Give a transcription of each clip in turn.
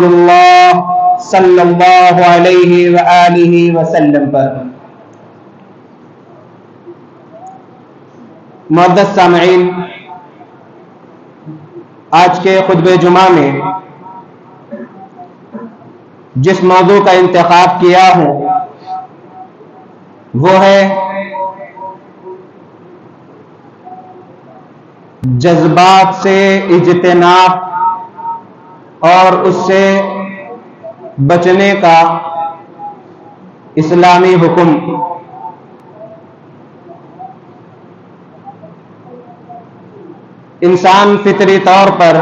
اللہ صلی اللہ علیہ وآلہ وسلم پر۔ معزز سامعین، آج کے خطبہ جمعہ میں جس موضوع کا انتخاب کیا ہوں وہ ہے جذبات سے اجتناب اور اس سے بچنے کا اسلامی حکم۔ انسان فطری طور پر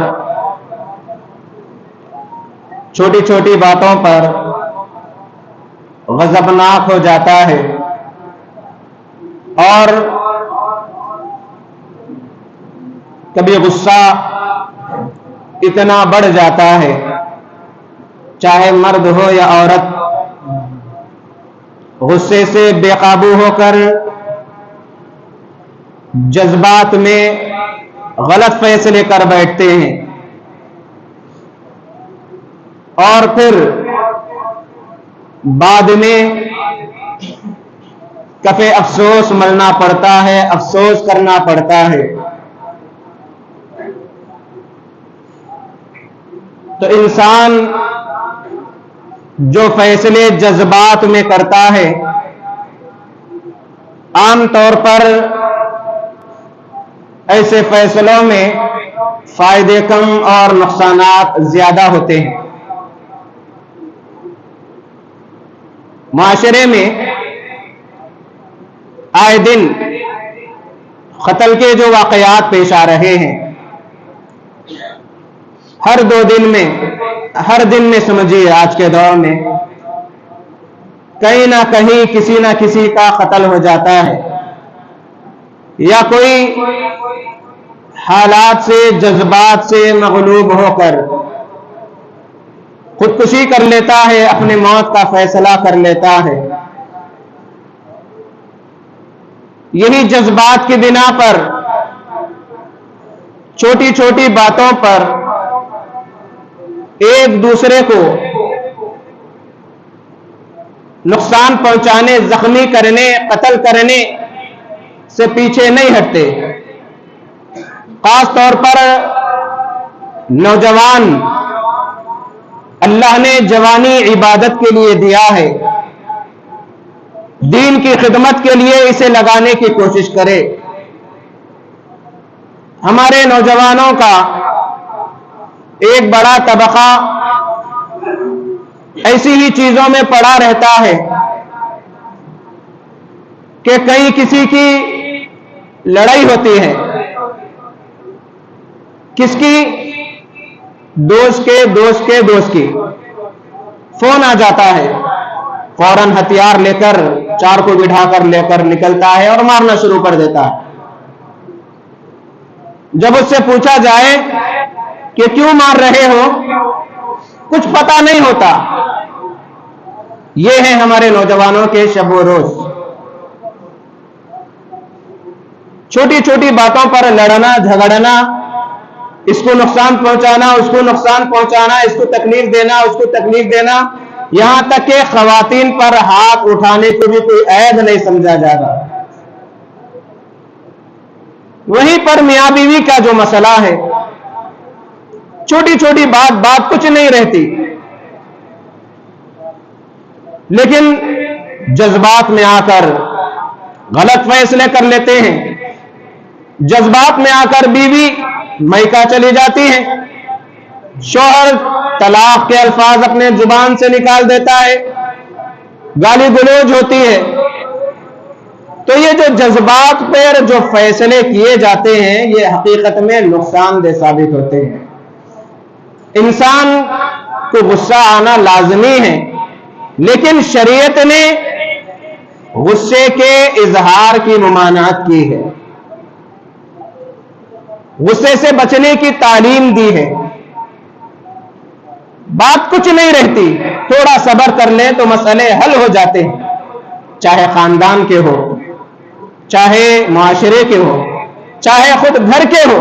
چھوٹی چھوٹی باتوں پر غضبناک ہو جاتا ہے اور کبھی غصہ اتنا بڑھ جاتا ہے، چاہے مرد ہو یا عورت، غصے سے بے قابو ہو کر جذبات میں غلط فیصلے کر بیٹھتے ہیں اور پھر بعد میں کفِ افسوس ملنا پڑتا ہے، افسوس کرنا پڑتا ہے۔ تو انسان جو فیصلے جذبات میں کرتا ہے عام طور پر ایسے فیصلوں میں فائدے کم اور نقصانات زیادہ ہوتے ہیں۔ معاشرے میں آئے دن قتل کے جو واقعات پیش آ رہے ہیں، ہر دن میں سمجھیے آج کے دور میں کہیں نہ کہیں کسی نہ کسی کا قتل ہو جاتا ہے، یا کوئی حالات سے جذبات سے مغلوب ہو کر خودکشی کر لیتا ہے، اپنی موت کا فیصلہ کر لیتا ہے۔ یہی جذبات کی بنا پر چھوٹی چھوٹی باتوں پر ایک دوسرے کو نقصان پہنچانے، زخمی کرنے، قتل کرنے سے پیچھے نہیں ہٹتے۔ خاص طور پر نوجوان، اللہ نے جوانی عبادت کے لیے دیا ہے، دین کی خدمت کے لیے اسے لگانے کی کوشش کرے۔ ہمارے نوجوانوں کا ایک بڑا طبقہ ایسی ہی چیزوں میں پڑا رہتا ہے کہ کہیں کسی کی لڑائی ہوتی ہے، کس کی؟ دوست کی فون آ جاتا ہے، فوراً ہتھیار لے کر، چار کو بٹھا کر لے کر نکلتا ہے اور مارنا شروع کر دیتا ہے۔ جب اس سے پوچھا جائے کہ کیوں مار رہے ہو، کچھ پتہ نہیں ہوتا۔ یہ ہیں ہمارے نوجوانوں کے شب و روز، چھوٹی چھوٹی باتوں پر لڑنا جھگڑنا، اس کو نقصان پہنچانا، اس کو نقصان پہنچانا، اس کو تکلیف دینا، اس کو تکلیف دینا، یہاں تک کہ خواتین پر ہاتھ اٹھانے کو بھی کوئی عیب نہیں سمجھا جا رہا۔ وہیں پر میاں بیوی کا جو مسئلہ ہے، چھوٹی چھوٹی بات کچھ نہیں رہتی، لیکن جذبات میں آ کر غلط فیصلے کر لیتے ہیں۔ جذبات میں آ کر بیوی میکہ چلی جاتی ہے، شوہر طلاق کے الفاظ اپنے زبان سے نکال دیتا ہے، گالی گلوچ ہوتی ہے۔ تو یہ جو جذبات پر جو فیصلے کیے جاتے ہیں، یہ حقیقت میں نقصان دہ ثابت ہوتے ہیں۔ انسان کو غصہ آنا لازمی ہے، لیکن شریعت نے غصے کے اظہار کی ممانعت کی ہے، غصے سے بچنے کی تعلیم دی ہے۔ بات کچھ نہیں رہتی، تھوڑا صبر کر لیں تو مسئلے حل ہو جاتے ہیں، چاہے خاندان کے ہو، چاہے معاشرے کے ہو، چاہے خود گھر کے ہو۔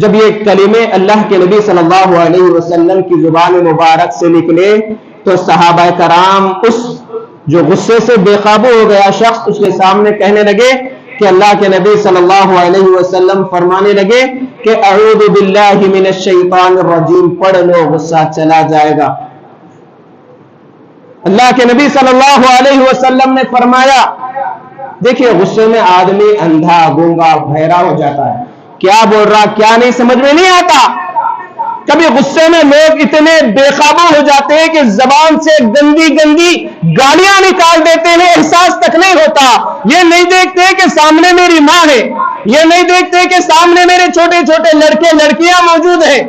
جب یہ کلمے اللہ کے نبی صلی اللہ علیہ وسلم کی زبان مبارک سے نکلے تو صحابہ کرام اس جو غصے سے بے قابو ہو گیا شخص اس کے سامنے کہنے لگے کہ اللہ کے نبی صلی اللہ علیہ وسلم فرمانے لگے کہ اعوذ باللہ من الشیطان الرجیم، پڑھ لو غصہ چلا جائے گا۔ اللہ کے نبی صلی اللہ علیہ وسلم نے فرمایا، دیکھیے غصے میں آدمی اندھا گونگا بہرا ہو جاتا ہے، کیا بول رہا کیا نہیں سمجھ میں نہیں آتا۔ کبھی غصے میں لوگ اتنے بے قابو ہو جاتے ہیں کہ زبان سے گندی گندی گالیاں نکال دیتے ہیں، احساس تک نہیں ہوتا۔ یہ نہیں دیکھتے کہ سامنے میری ماں ہے، یہ نہیں دیکھتے کہ سامنے میرے چھوٹے چھوٹے لڑکے لڑکیاں موجود ہیں،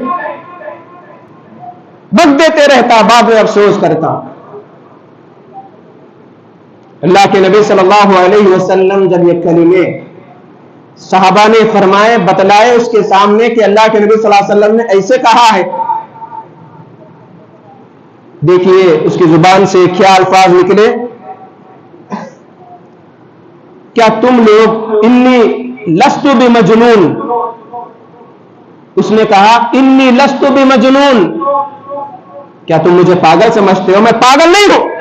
بک دیتے رہتا، بعد میں افسوس کرتا۔ اللہ کے نبی صلی اللہ علیہ وسلم جب یہ کلمے صحابہ نے فرمائے بتلائے اس کے سامنے کہ اللہ کے نبی صلی اللہ علیہ وسلم نے ایسے کہا ہے، دیکھیے اس کی زبان سے کیا الفاظ نکلے، کیا تم لوگ انی لست بمجنون، اس نے کہا انی لست بمجنون، کیا تم مجھے پاگل سمجھتے ہو؟ میں پاگل نہیں ہوں۔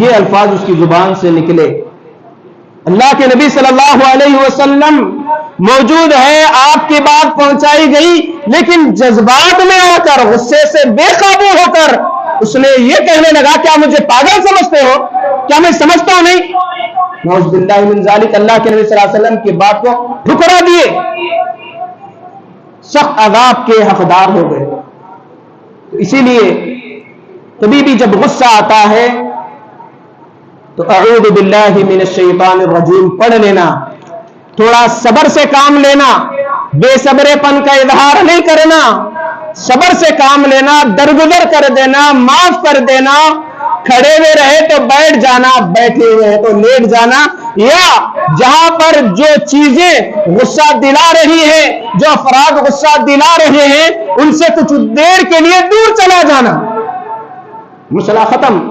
یہ الفاظ اس کی زبان سے نکلے۔ اللہ کے نبی صلی اللہ علیہ وسلم موجود ہے، آپ کی بات پہنچائی گئی، لیکن جذبات میں آ کر غصے سے بے قابو ہو کر اس نے یہ کہنے لگا کیا مجھے پاگل سمجھتے ہو؟ کیا میں سمجھتا ہوں نہیں؟ نعوذ باللہ من ذالک، اللہ کے نبی صلی اللہ علیہ وسلم کی بات کو ٹھکرا دیے، سخت عذاب کے حقدار ہو گئے۔ اسی لیے کبھی بھی جب غصہ آتا ہے تو اعوذ باللہ من الشیطان الرجیم پڑھ لینا، تھوڑا صبر سے کام لینا، بے صبرے پن کا اظہار نہیں کرنا، صبر سے کام لینا، درگزر کر دینا، معاف کر دینا، کھڑے ہوئے رہے تو بیٹھ جانا، بیٹھے ہوئے ہیں تو لیٹ جانا، یا جہاں پر جو چیزیں غصہ دلا رہی ہیں، جو افراد غصہ دلا رہے ہیں، ان سے کچھ دیر کے لیے دور چلا جانا، مسئلہ ختم۔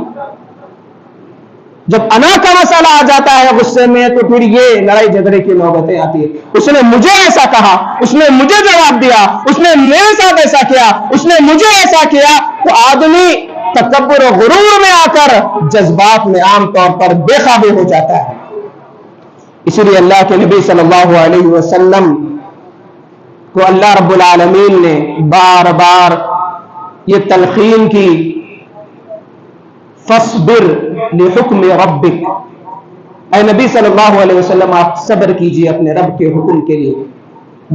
جب انا کا مسئلہ آ جاتا ہے غصے میں تو پھر یہ لڑائی جھگڑے کی نوبتیں آتی ہیں، اس نے مجھے ایسا کہا، اس نے مجھے جواب دیا، اس نے میرے ساتھ ایسا کیا، اس نے مجھے ایسا کیا، تو آدمی تکبر و غرور میں آ کر جذبات میں عام طور پر بے قابو ہو جاتا ہے۔ اسی لیے اللہ کے نبی صلی اللہ علیہ وسلم کو اللہ رب العالمین نے بار بار یہ تلقین کی، فاصبر لحکم ربک، اے نبی صلی اللہ علیہ وسلم آپ صبر کیجئے اپنے رب کے حکم کے لیے۔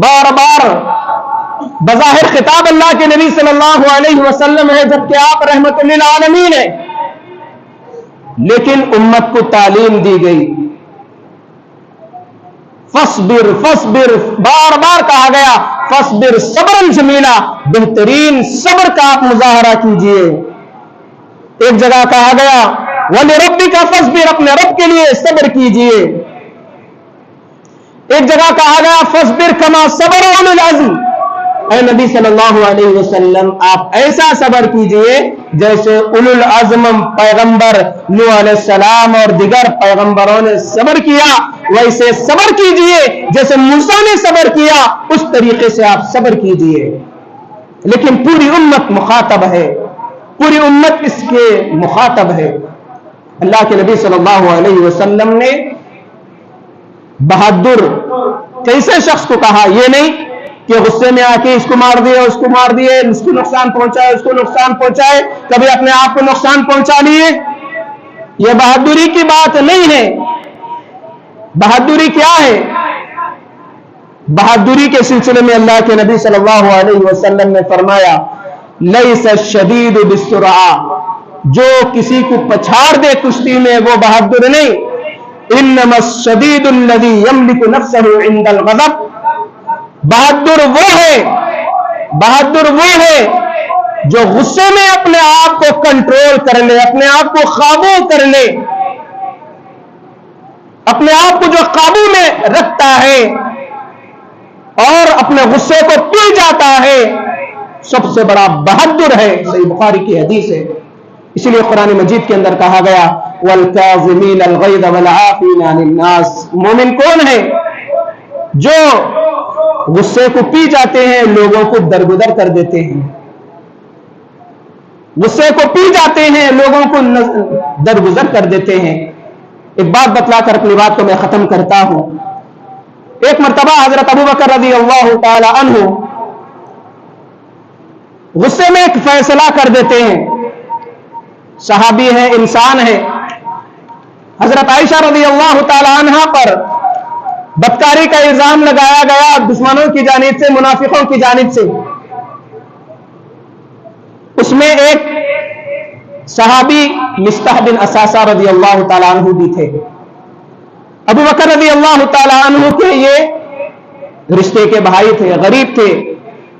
بار بار بظاہر خطاب اللہ کے نبی صلی اللہ علیہ وسلم ہے، جبکہ آپ رحمت للعالمین ہیں، لیکن امت کو تعلیم دی گئی فاصبر فاصبر، بار بار کہا گیا فاصبر صبرا جمیلا، بہترین صبر کا آپ مظاہرہ کیجئے۔ ایک جگہ کہا گیا وَلِرَبِّكَ فَاصْبِرْ، اپنے رب کے لیے صبر کیجئے۔ ایک جگہ کہا گیا فَاصْبِرْ كَمَا صَبَرَ أُولُو الْعَزْمِ، اے نبی صلی اللہ علیہ وسلم آپ ایسا صبر کیجئے جیسے اولو العزم پیغمبر نوح علیہ السلام اور دیگر پیغمبروں نے صبر کیا، ویسے صبر کیجئے جیسے موسیٰ نے صبر کیا، اس طریقے سے آپ صبر کیجئے۔ لیکن پوری امت مخاطب ہے، پوری امت اس کے مخاطب ہے۔ اللہ کے نبی صلی اللہ علیہ وسلم نے بہادر کیسے شخص کو کہا، یہ نہیں کہ غصے میں آ کے اس کو مار دیے، اس کو مار دیے، اس کو نقصان پہنچائے، اس کو نقصان پہنچائے، کبھی اپنے آپ کو نقصان پہنچا لیے، یہ بہادری کی بات نہیں ہے۔ بہادری کیا ہے؟ بہادری کے سلسلے میں اللہ کے نبی صلی اللہ علیہ وسلم نے فرمایا لیس الشدید بالسرعہ، جو کسی کو پچھاڑ دے کشتی میں وہ بہادر نہیں، انما الشدید الذی یملک نفسہ عند الغضب، بہادر وہ ہے جو غصے میں اپنے آپ کو کنٹرول کر لے، اپنے آپ کو قابو کر لے، اپنے آپ کو جو قابو میں رکھتا ہے اور اپنے غصے کو پی جاتا ہے، سب سے بڑا بہادر ہے۔ صحیح بخاری کی حدیث ہے۔ اسی لیے قرآن مجید کے اندر کہا گیا والکاظمین الغیظ والعافین عن الناس، مومن کون ہے؟ جو غصے کو پی جاتے ہیں، لوگوں کو درگزر کر دیتے ہیں، غصے کو پی جاتے ہیں، لوگوں کو درگزر کر دیتے ہیں۔ ایک بات بتلا کر اپنی بات کو میں ختم کرتا ہوں۔ ایک مرتبہ حضرت ابوبکر رضی اللہ تعالی عنہ غصے میں ایک فیصلہ کر دیتے ہیں، صحابی ہے، انسان ہے۔ حضرت عائشہ رضی اللہ تعالی عنہ پر بدکاری کا الزام لگایا گیا دشمنوں کی جانب سے، منافقوں کی جانب سے۔ اس میں ایک صحابی مصطح بن اساسہ رضی اللہ تعالی عنہ بھی تھے۔ ابو بکر رضی اللہ تعالی عنہ کے یہ رشتے کے بھائی تھے، غریب تھے۔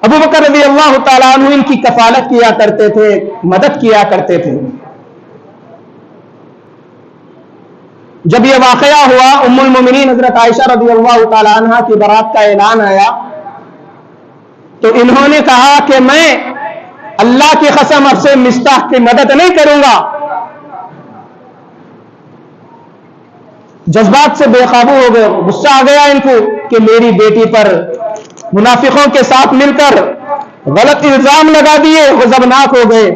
ابو بکر رضی اللہ تعالی عنہ ان کی کفالت کیا کرتے تھے، مدد کیا کرتے تھے۔ جب یہ واقعہ ہوا، ام المومنین حضرت عائشہ رضی اللہ تعالی عنہ کی برات کا اعلان آیا، تو انہوں نے کہا کہ میں اللہ کی قسم اب سے مصطح کی مدد نہیں کروں گا۔ جذبات سے بے قابو ہو گئے، غصہ آ گیا ان کو کہ میری بیٹی پر منافقوں کے ساتھ مل کر غلط الزام لگا دیے، غضبناک ہو گئے۔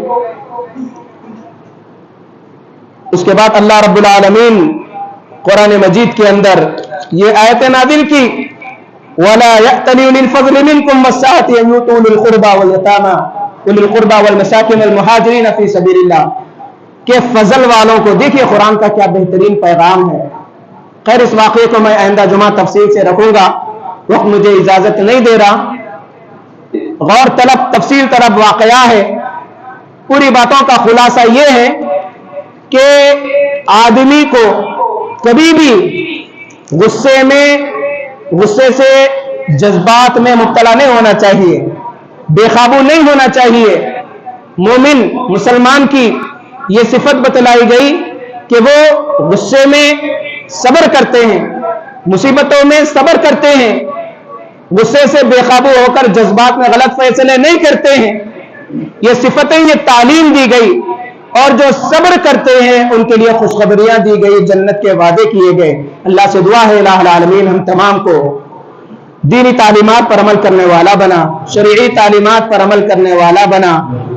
اس کے بعد اللہ رب العالمین قرآن مجید کے اندر یہ آیت نازل کی، وَلَا يَأْتَلِ أُولِي الْفَضْلِ مِنْكُمْ وَالسَّعَةِ أَن يُؤْتُوا أُولِي الْقُرْبَى وَالْيَتَامَى أُولِي الْقُرْبَى وَالْمَسَاكِنِ وَالْمُهَاجِرِينَ فِي سَبِيلِ اللَّهِ کہ فضل والوں کو دیکھیے قرآن کا کیا بہترین پیغام ہے۔ خیر اس واقعے کو میں آئندہ جمعہ تفصیل سے رکھوں گا، وقت مجھے اجازت نہیں دے رہا۔ غور طلب تفصیل طلب واقعہ ہے۔ پوری باتوں کا خلاصہ یہ ہے کہ آدمی کو کبھی بھی غصے سے جذبات میں مبتلا نہیں ہونا چاہیے، بے قابو نہیں ہونا چاہیے۔ مومن مسلمان کی یہ صفت بتلائی گئی کہ وہ غصے میں صبر کرتے ہیں، مصیبتوں میں صبر کرتے ہیں، غصے سے بے قابو ہو کر جذبات میں غلط فیصلے نہیں کرتے ہیں۔ یہ صفتیں، یہ تعلیم دی گئی، اور جو صبر کرتے ہیں ان کے لیے خوشخبریاں دی گئی، جنت کے وعدے کیے گئے۔ اللہ سے دعا ہے الہ العالمین ہم تمام کو دینی تعلیمات پر عمل کرنے والا بنا، شرعی تعلیمات پر عمل کرنے والا بنا۔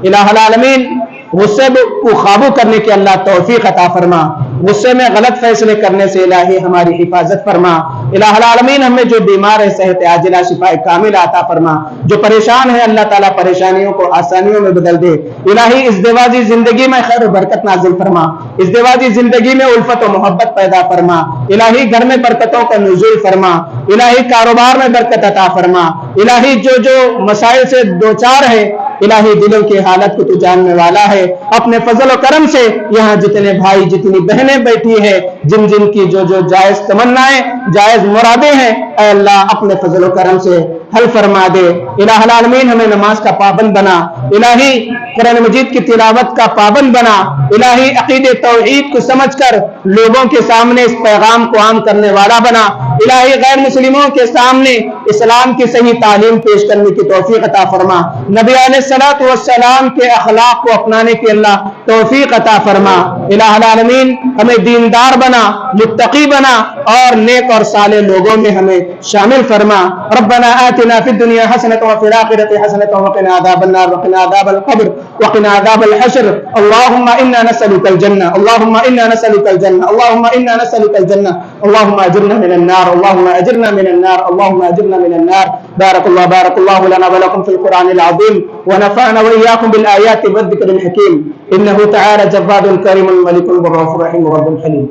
الہ العالمین غصے کو قابو کرنے کی اللہ توفیق عطا فرما، غصے میں غلط فیصلے کرنے سے الہی ہماری حفاظت فرما۔ الہ العالمین ہمیں جو بیمار ہے صحت عاجلہ شفاء کاملہ عطا فرما، جو پریشان ہے اللہ تعالیٰ پریشانیوں کو آسانیوں میں بدل دے۔ الہی ازدواجی زندگی میں خیر و برکت نازل فرما، ازدواجی زندگی میں الفت و محبت پیدا فرما۔ الہی گھر میں برکتوں کا نزول فرما، الہی کاروبار میں برکت عطا فرما۔ الہی جو مسائل سے دوچار ہے، الہی دلوں کی حالت کو تو جاننے والا ہے، اپنے فضل و کرم سے یہاں جتنے بھائی جتنی بہنیں بیٹھی ہیں، جن کی جو جائز تمنائیں جائز مرادیں ہیں، اے اللہ اپنے فضل و کرم سے حل فرما دے۔ الہ العالمین ہمیں نماز کا پابند بنا، الہی قرآن مجید کی تلاوت کا پابند بنا، الہی عقید توحید کو سمجھ کر لوگوں کے سامنے اس پیغام کو عام کرنے والا بنا، الہی غیر مسلموں کے سامنے اسلام کی صحیح تعلیم پیش کرنے کی توفیق عطا فرما، نبی علیہ الصلوۃ والسلام کے اخلاق کو اپنانے کی اللہ توفیق عطا فرما۔ الہ العالمین ہمیں دیندار بنا، متقی بنا، اور نیک اور صالح لوگوں میں ہمیں شامل فرما۔ ربنا آتنا فی الدنیا حسنۃ وفی الآخرۃ حسنۃ وقنا عذاب النار وقنا عذاب القبر وقنا عذاب الحشر۔ اللهم انا نسألك الجنة، اللهم انا نسألك الجنة، اللهم انا نسألك الجنة، اللهم اجرنا من النار، اللهم اجرنا من النار، اللهم اجرنا من النار۔ بارك الله لنا ولكم في القرآن العظيم، ونفعنا وإياكم بالآيات والذكر الحكيم، إنه تعالى جواد كريم ملك رؤوف رحيم رب حليم۔